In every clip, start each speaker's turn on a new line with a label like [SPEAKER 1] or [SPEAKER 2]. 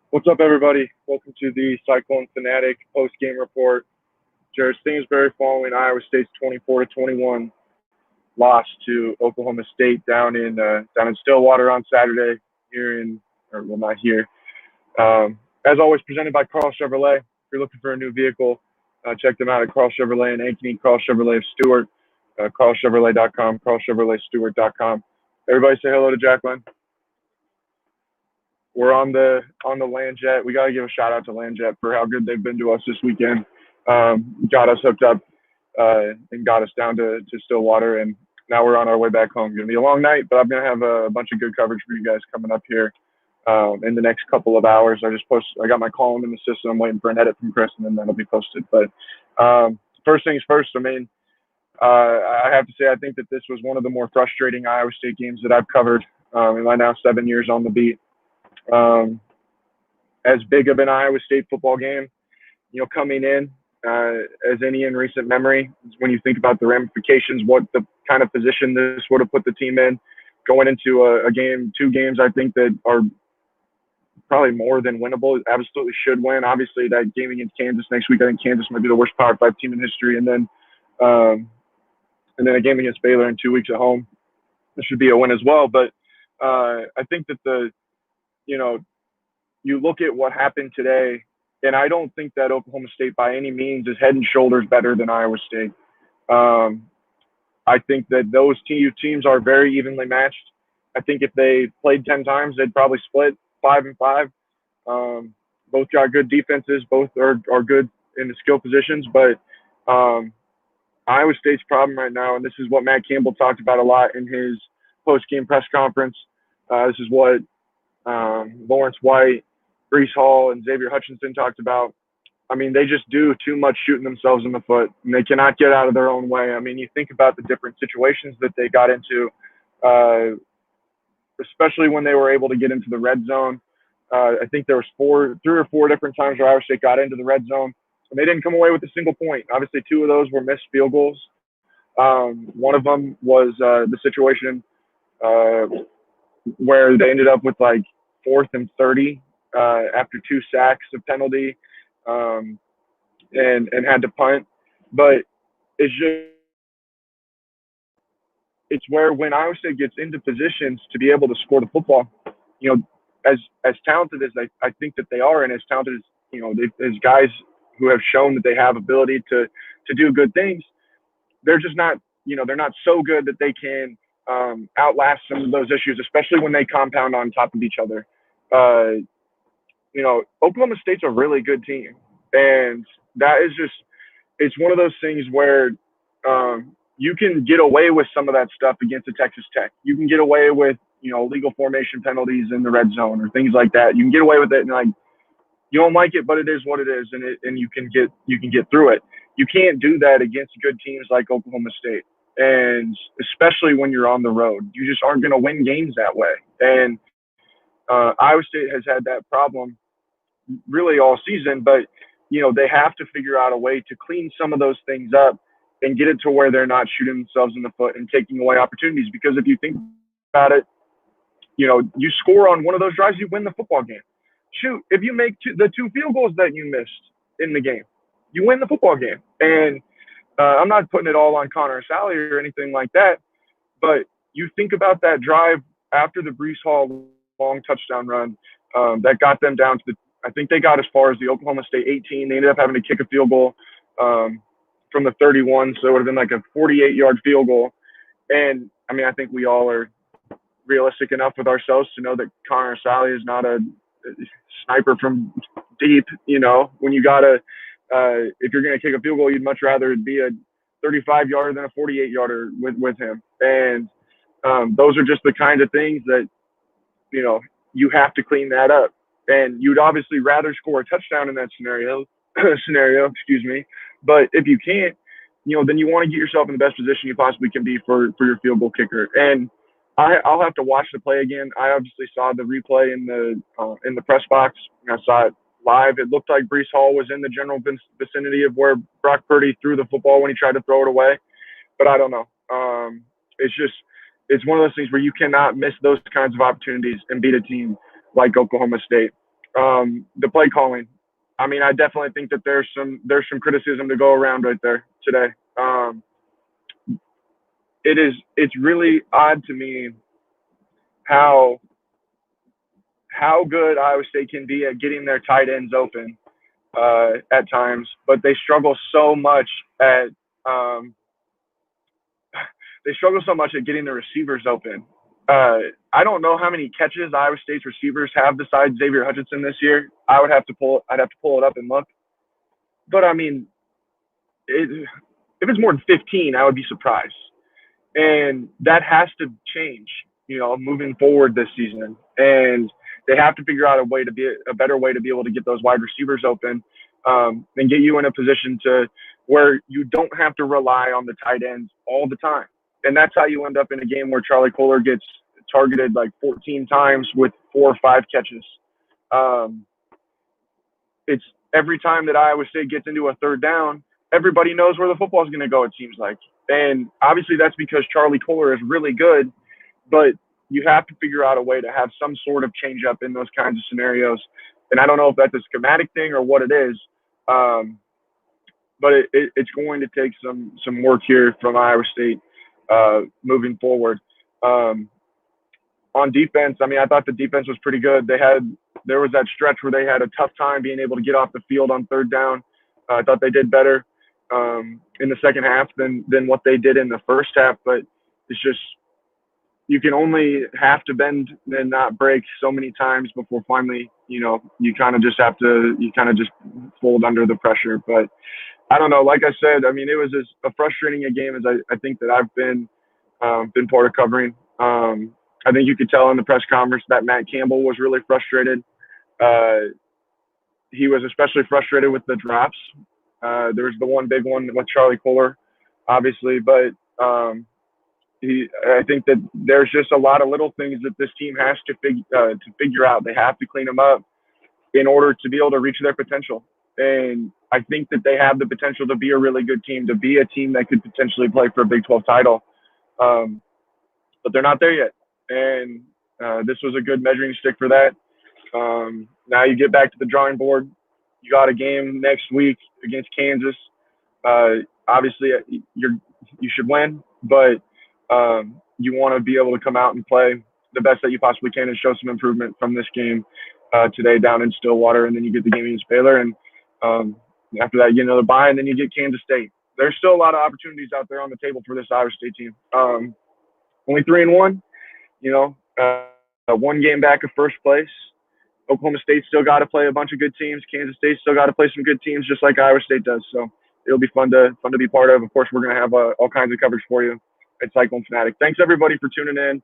[SPEAKER 1] What's up, everybody? Welcome to the Cyclone Fanatic post-game report. Jared Stansbury following Iowa State's 24-21 loss to Oklahoma State down in Stillwater on Saturday. Here in, or well, not here. As always, presented by Karl Chevrolet. If you're looking for a new vehicle, check them out at Karl Chevrolet in Ankeny, Karl Chevrolet of Stewart, KarlChevrolet.com, KarlChevroletStewart.com. Everybody say hello to Jacqueline. We're on the Landjet. We got to give a shout out to Landjet for how good they've been to us this weekend. Got us hooked up and got us down to Stillwater, and now we're on our way back home. Going to be a long night, but I'm going to have a bunch of good coverage for you guys coming up here in the next couple of hours. I got my column in the system. I'm waiting for an edit from Chris, and then that'll be posted. But first things first. I have to say I think that this was one of the more frustrating Iowa State games that I've covered in my now 7 years on the beat. As big of an Iowa State football game, coming in as any in recent memory, when you think about the ramifications, what the kind of position this would have put the team in going into a game, two games, I think that are probably more than winnable. Absolutely should win. Obviously, that game against Kansas next week, I think Kansas might be the worst Power 5 team in history, and then a game against Baylor in 2 weeks at home. This should be a win as well. But I think that you look at what happened today, and I don't think that Oklahoma State by any means is head and shoulders better than Iowa State. I think that those two teams are very evenly matched. I think if they played 10 times, they'd probably split 5-5. Both got good defenses. Both are good in the skill positions. But Iowa State's problem right now, and this is what Matt Campbell talked about a lot in his post-game press conference. This is what Lawrence White, Breece Hall, and Xavier Hutchinson talked about. I mean, they just do too much shooting themselves in the foot, and they cannot get out of their own way. I mean, you think about the different situations that they got into, especially when they were able to get into the red zone. I think there was 3 or 4 different times where Iowa State got into the red zone, and they didn't come away with a single point. Obviously, 2 of those were missed field goals. One of them was the situation where they ended up with like 4th and 30 after 2 sacks, a penalty, and had to punt. But it's where when Iowa State gets into positions to be able to score the football, as talented as I think that they are, and as talented as as guys who have shown that they have ability to do good things, they're just not they're not so good that they can outlast some of those issues, especially when they compound on top of each other. Oklahoma State's a really good team, and that is just it's one of those things where you can get away with some of that stuff against a Texas Tech. You can get away with legal formation penalties in the red zone or things like that. You can get away with it, and like you don't like it, but it is what it is, and you can get through it. You can't do that against good teams like Oklahoma State, and especially when you're on the road, you just aren't going to win games that way. And Iowa State has had that problem really all season, but they have to figure out a way to clean some of those things up and get it to where they're not shooting themselves in the foot and taking away opportunities. Because if you think about it, you score on one of those drives, you win the football game. Shoot, if you make the 2 field goals that you missed in the game, you win the football game. And I'm not putting it all on Connor Sally or anything like that, but you think about that drive after the Breece Hall long touchdown run that got them down to I think they got as far as the Oklahoma State 18. They ended up having to kick a field goal from the 31, so it would have been like a 48-yard field goal. And, I mean, I think we all are realistic enough with ourselves to know that Connor Sally is not a sniper from deep. When you got to if you're going to kick a field goal, you'd much rather it be a 35-yarder than a 48-yarder with him. And those are just the kind of things that, you have to clean that up. And you'd obviously rather score a touchdown in that scenario, excuse me. But if you can't, then you want to get yourself in the best position you possibly can be for your field goal kicker. And I'll have to watch the play again. I obviously saw the replay in the press box. I saw it live. It looked like Breece Hall was in the general vicinity of where Brock Purdy threw the football when he tried to throw it away. But I don't know. It's one of those things where you cannot miss those kinds of opportunities and beat a team like Oklahoma State. The play calling. I mean, I definitely think that there's some criticism to go around right there today. It's really odd to me how how good Iowa State can be at getting their tight ends open at times, but at um, they struggle so much at getting the receivers open. I don't know how many catches Iowa State's receivers have besides Xavier Hutchinson this year. I'd have to pull it up and look. But I mean, if it's more than 15, I would be surprised. And that has to change, moving forward this season. And they have to figure out a better way to be able to get those wide receivers open, and get you in a position to where you don't have to rely on the tight ends all the time. And that's how you end up in a game where Charlie Kohler gets targeted like 14 times with 4 or 5 catches. Um, it's every time that Iowa State gets into a third down, everybody knows where the football is going to go, it seems like. And obviously that's because Charlie Kohler is really good, but you have to figure out a way to have some sort of change up in those kinds of scenarios. And I don't know if that's a schematic thing or what it is, but it's going to take some work here from Iowa State moving forward. On defense, I mean, I thought the defense was pretty good. There was that stretch where they had a tough time being able to get off the field on third down. I thought they did better in the second half than what they did in the first half. But it's just you can only have to bend and not break so many times before finally, you kind of just fold under the pressure. But I don't know. Like I said, I mean, it was as a frustrating a game as I think that I've been part of covering. I think you could tell in the press conference that Matt Campbell was really frustrated. He was especially frustrated with the drops. There was the one big one with Charlie Kohler, obviously, but I think that there's just a lot of little things that this team has to figure out. They have to clean them up in order to be able to reach their potential. And I think that they have the potential to be a really good team, to be a team that could potentially play for a Big 12 title. But they're not there yet. And this was a good measuring stick for that. Now you get back to the drawing board. You got a game next week against Kansas. Obviously, you should win, but you want to be able to come out and play the best that you possibly can and show some improvement from this game today down in Stillwater, and then you get the game against Baylor, and after that you get another bye, and then you get Kansas State. There's still a lot of opportunities out there on the table for this Iowa State team. Only 3-1, one game back of first place. Oklahoma State still got to play a bunch of good teams. Kansas State still got to play some good teams, just like Iowa State does. So it'll be fun to be part of. Of course, we're going to have all kinds of coverage for you at Cyclone Fanatic. Thanks everybody for tuning in.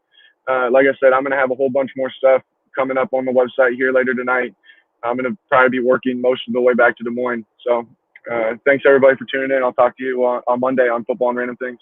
[SPEAKER 1] Like I said, I'm going to have a whole bunch more stuff coming up on the website here later tonight. I'm going to probably be working most of the way back to Des Moines. So thanks everybody for tuning in. I'll talk to you on Monday on Football and Random Things.